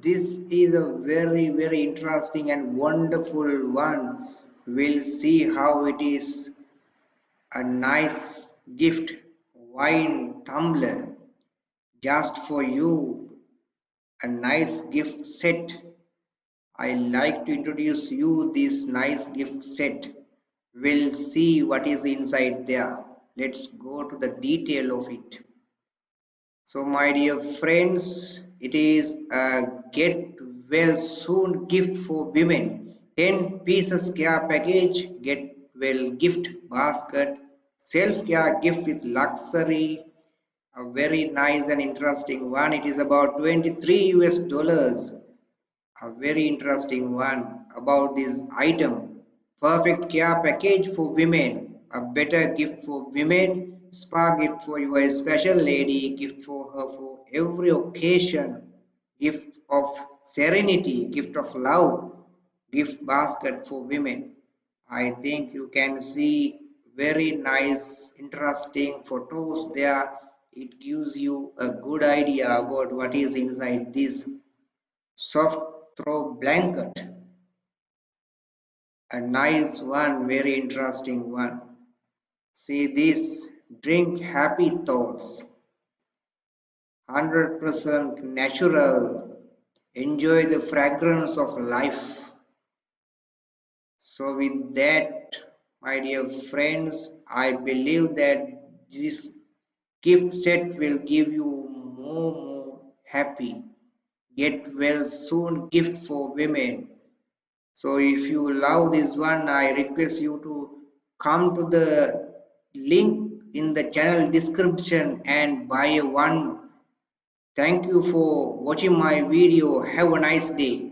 This is a very interesting and wonderful one. We'll see how it is a nice gift wine tumbler just for you, a nice gift set. I like to introduce you this nice gift set. We'll see what is inside there. Let's go to the detail of it. So my dear friends, it is a get well soon gift for women. 10 pieces care package, get well gift basket, self care gift with luxury, a very nice and interesting one. It is about 23 US dollars. A very interesting one about this item. Perfect care package for women. A better gift for women. Spa gift for your special lady. Gift for her for every occasion. Gift of serenity. Gift of love. Gift basket for women. I think you can see very nice, interesting photos there. It gives you a good idea about what is inside this soft throw blanket, a nice one, very interesting one. See this, drink happy thoughts, 100% natural, enjoy the fragrance of life. So with that, my dear friends, I believe that this gift set will give you more happy. Get well soon gift for women. So if you love this one, I request you to come to the link in the channel description and buy one. Thank you for watching my video. Have a nice day.